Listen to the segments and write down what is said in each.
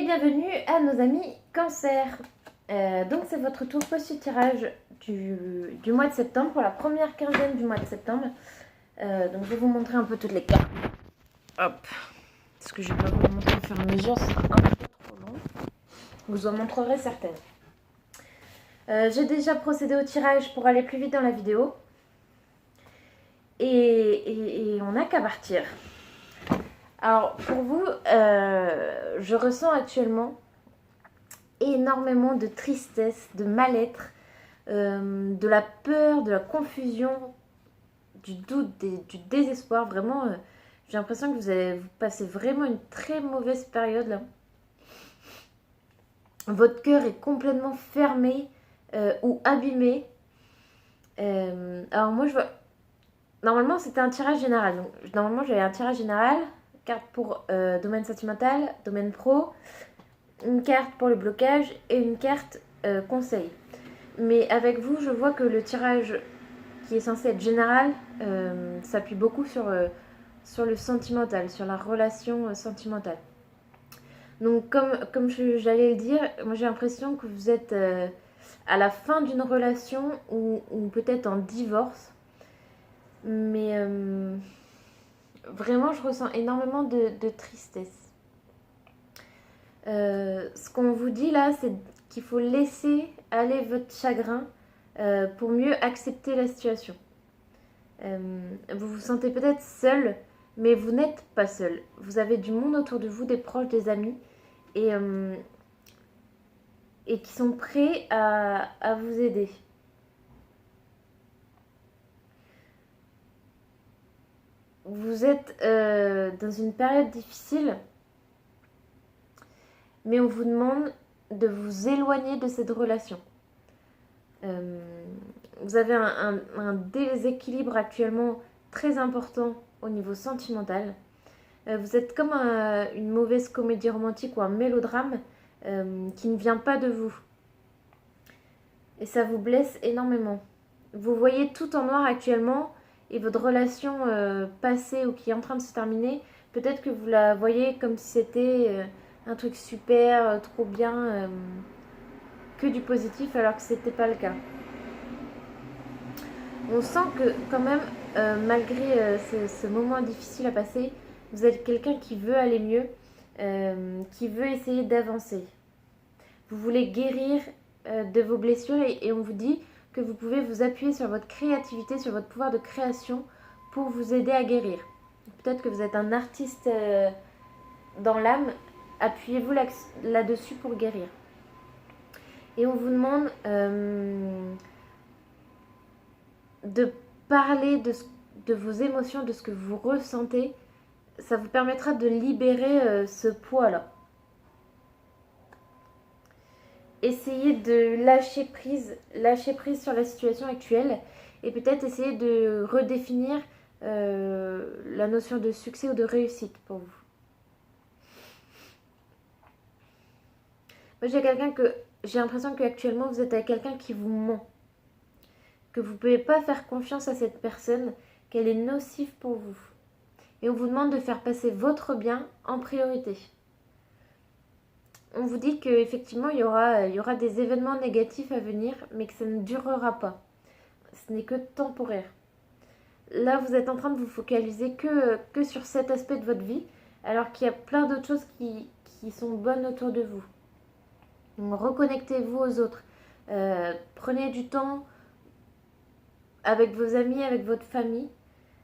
bienvenue à nos amis Cancer. Donc c'est votre tour post-tirage du mois de septembre, pour la première quinzaine du mois de septembre. Donc je vais vous montrer un peu toutes les cartes. Hop, parce que je ne vais pas vous montrer au fur et à mesure, ce sera un peu trop long. Je vous en montrerai certaines. J'ai déjà procédé au tirage pour aller plus vite dans la vidéo. Et on n'a qu'à partir. Alors pour vous, je ressens actuellement énormément de tristesse, de mal-être, de la peur, de la confusion, du doute, du désespoir. Vraiment, j'ai l'impression que vous passez vraiment une très mauvaise période là. Votre cœur est complètement fermé ou abîmé. Alors moi je vois... Normalement c'était un tirage général. Donc, normalement j'avais un tirage général, carte pour domaine sentimental, domaine pro, une carte pour le blocage et une carte conseil. Mais avec vous, je vois que le tirage qui est censé être général s'appuie beaucoup sur le sentimental, sur la relation sentimentale. Donc comme j'allais le dire, moi j'ai l'impression que vous êtes à la fin d'une relation ou peut-être en divorce. Mais vraiment, je ressens énormément de tristesse. Ce qu'on vous dit là, c'est qu'il faut laisser aller votre chagrin pour mieux accepter la situation. Vous vous sentez peut-être seul, mais vous n'êtes pas seul. Vous avez du monde autour de vous, des proches, des amis, et qui sont prêts à vous aider. Vous êtes dans une période difficile, mais on vous demande de vous éloigner de cette relation. Vous avez un déséquilibre actuellement très important au niveau sentimental. Vous êtes comme une mauvaise comédie romantique ou un mélodrame qui ne vient pas de vous. Et ça vous blesse énormément. Vous voyez tout en noir actuellement, et votre relation passée ou qui est en train de se terminer, peut-être que vous la voyez comme si c'était un truc super, trop bien, que du positif, alors que c'était pas le cas. On sent que quand même, malgré ce moment difficile à passer, vous êtes quelqu'un qui veut aller mieux, qui veut essayer d'avancer. Vous voulez guérir de vos blessures et on vous dit que vous pouvez vous appuyer sur votre créativité, sur votre pouvoir de création pour vous aider à guérir. Peut-être que vous êtes un artiste dans l'âme, appuyez-vous là-dessus pour guérir. Et on vous demande de parler de vos émotions, de ce que vous ressentez. Ça vous permettra de libérer ce poids-là. Essayez de lâcher prise sur la situation actuelle et peut-être essayer de redéfinir la notion de succès ou de réussite pour vous. Moi j'ai l'impression qu'actuellement vous êtes avec quelqu'un qui vous ment, que vous ne pouvez pas faire confiance à cette personne, qu'elle est nocive pour vous. Et on vous demande de faire passer votre bien en priorité. On vous dit qu'effectivement, il y aura des événements négatifs à venir, mais que ça ne durera pas. Ce n'est que temporaire. Là, vous êtes en train de vous focaliser que sur cet aspect de votre vie, alors qu'il y a plein d'autres choses qui sont bonnes autour de vous. Donc, reconnectez-vous aux autres. Prenez du temps avec vos amis, avec votre famille.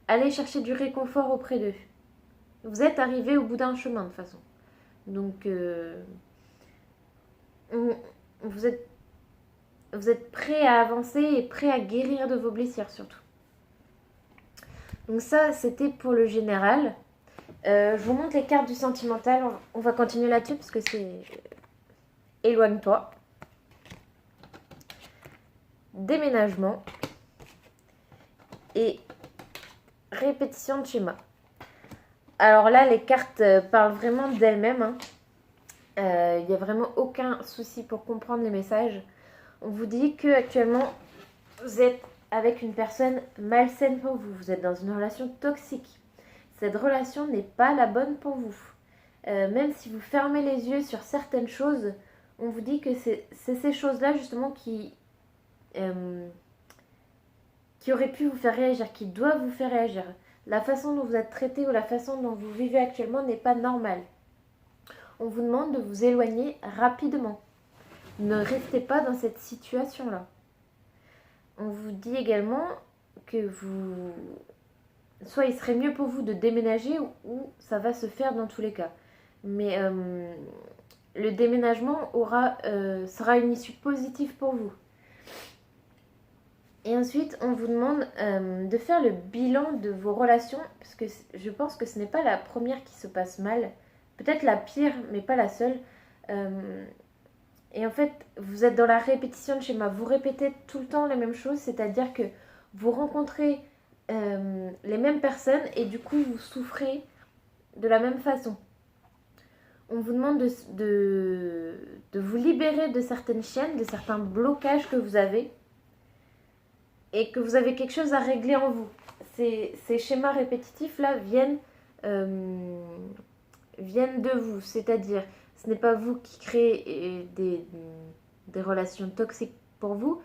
Allez chercher du réconfort auprès d'eux. Vous êtes arrivé au bout d'un chemin, de toute façon. Donc... Vous êtes prêt à avancer et prêt à guérir de vos blessures surtout. Donc ça, c'était pour le général. Je vous montre les cartes du sentimental. On va continuer là-dessus parce que c'est... Éloigne-toi. Déménagement. Et répétition de schéma. Alors là, les cartes parlent vraiment d'elles-mêmes, hein. Il n'y a vraiment aucun souci pour comprendre les messages. On vous dit que actuellement vous êtes avec une personne malsaine pour vous. Vous êtes dans une relation toxique. Cette relation n'est pas la bonne pour vous. même si vous fermez les yeux sur certaines choses, on vous dit que c'est ces choses-là justement qui auraient pu vous faire réagir, qui doivent vous faire réagir. La façon dont vous êtes traité ou la façon dont vous vivez actuellement n'est pas normale. On vous demande de vous éloigner rapidement. Ne restez pas dans cette situation-là. On vous dit également que soit il serait mieux pour vous de déménager ou ça va se faire dans tous les cas. Mais le déménagement sera une issue positive pour vous. Et ensuite, on vous demande de faire le bilan de vos relations, parce que je pense que ce n'est pas la première qui se passe mal. Peut-être la pire, mais pas la seule. Et en fait, vous êtes dans la répétition de schéma. Vous répétez tout le temps les mêmes choses, c'est-à-dire que vous rencontrez les mêmes personnes et du coup, vous souffrez de la même façon. On vous demande de vous libérer de certaines chaînes, de certains blocages que vous avez et que vous avez quelque chose à régler en vous. Ces schémas répétitifs-là viennent de vous, c'est-à-dire ce n'est pas vous qui créez des relations toxiques pour vous,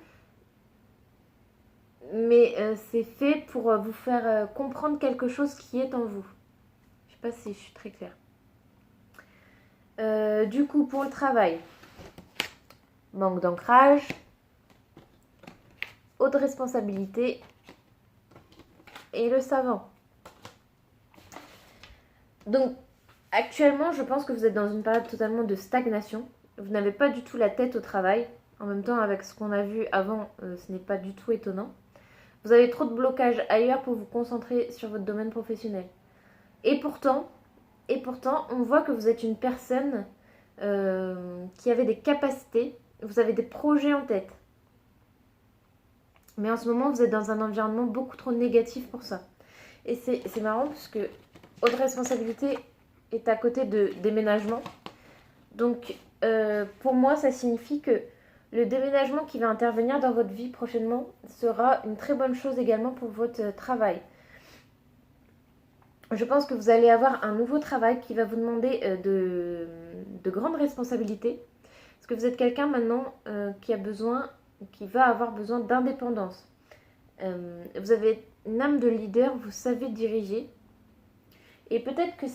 mais c'est fait pour vous faire comprendre quelque chose qui est en vous. Je ne sais pas si je suis très claire. Du coup, pour le travail, manque d'ancrage, haute responsabilité et le savant. Donc, actuellement, je pense que vous êtes dans une période totalement de stagnation. Vous n'avez pas du tout la tête au travail. En même temps, avec ce qu'on a vu avant, ce n'est pas du tout étonnant. Vous avez trop de blocages ailleurs pour vous concentrer sur votre domaine professionnel. Et pourtant, on voit que vous êtes une personne qui avait des capacités, vous avez des projets en tête. Mais en ce moment, vous êtes dans un environnement beaucoup trop négatif pour ça. Et c'est marrant parce que haute responsabilité est à côté de déménagement. Donc, pour moi, ça signifie que le déménagement qui va intervenir dans votre vie prochainement sera une très bonne chose également pour votre travail. Je pense que vous allez avoir un nouveau travail qui va vous demander de grandes responsabilités. Parce que vous êtes quelqu'un maintenant qui va avoir besoin d'indépendance. Vous avez une âme de leader, vous savez diriger. Et peut-être que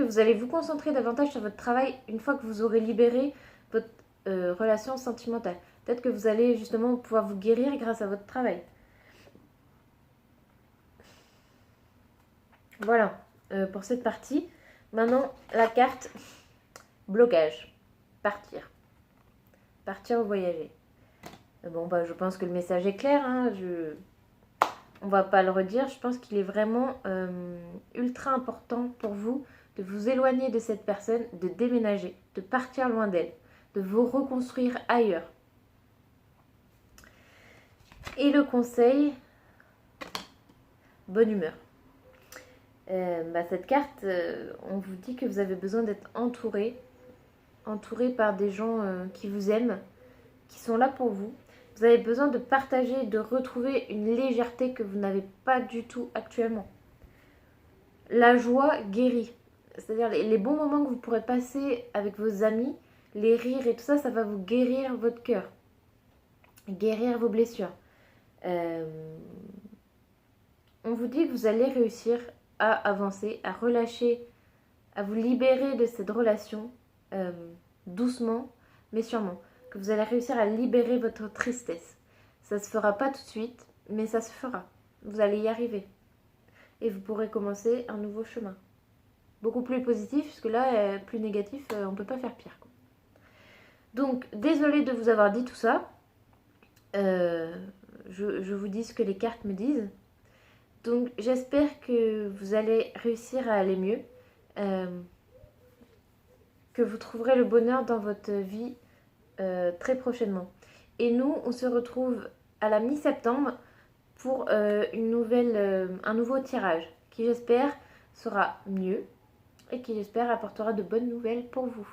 vous allez vous concentrer davantage sur votre travail une fois que vous aurez libéré votre relation sentimentale. Peut-être que vous allez justement pouvoir vous guérir grâce à votre travail. Voilà pour cette partie. Maintenant, la carte blocage. Partir ou voyager. Bon, je pense que le message est clair. On va pas le redire. Je pense qu'il est vraiment ultra important pour vous de vous éloigner de cette personne, de déménager, de partir loin d'elle, de vous reconstruire ailleurs. Et le conseil, bonne humeur. Cette carte, on vous dit que vous avez besoin d'être entouré par des gens qui vous aiment, qui sont là pour vous. Vous avez besoin de partager, de retrouver une légèreté que vous n'avez pas du tout actuellement. La joie guérit. C'est-à-dire les bons moments que vous pourrez passer avec vos amis, les rires et tout ça, ça va vous guérir votre cœur. Guérir vos blessures. On vous dit que vous allez réussir à avancer, à relâcher, à vous libérer de cette relation doucement, mais sûrement. Que vous allez réussir à libérer votre tristesse. Ça ne se fera pas tout de suite, mais ça se fera. Vous allez y arriver. Et vous pourrez commencer un nouveau chemin. Beaucoup plus positif, puisque là, plus négatif, on ne peut pas faire pire. Donc, désolée de vous avoir dit tout ça. Je vous dis ce que les cartes me disent. Donc, j'espère que vous allez réussir à aller mieux. Que vous trouverez le bonheur dans votre vie très prochainement. Et nous, on se retrouve à la mi-septembre pour un nouveau tirage qui, j'espère, sera mieux et qui, j'espère, apportera de bonnes nouvelles pour vous,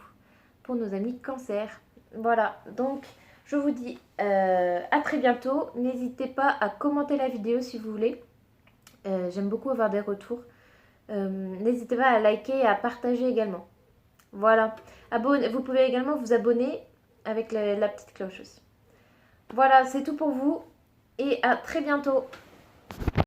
pour nos amis cancer. Voilà, donc je vous dis à très bientôt. N'hésitez pas à commenter la vidéo si vous voulez. J'aime beaucoup avoir des retours. N'hésitez pas à liker et à partager également. Voilà. Vous pouvez également vous abonner avec la petite cloche aussi. Voilà, c'est tout pour vous et à très bientôt.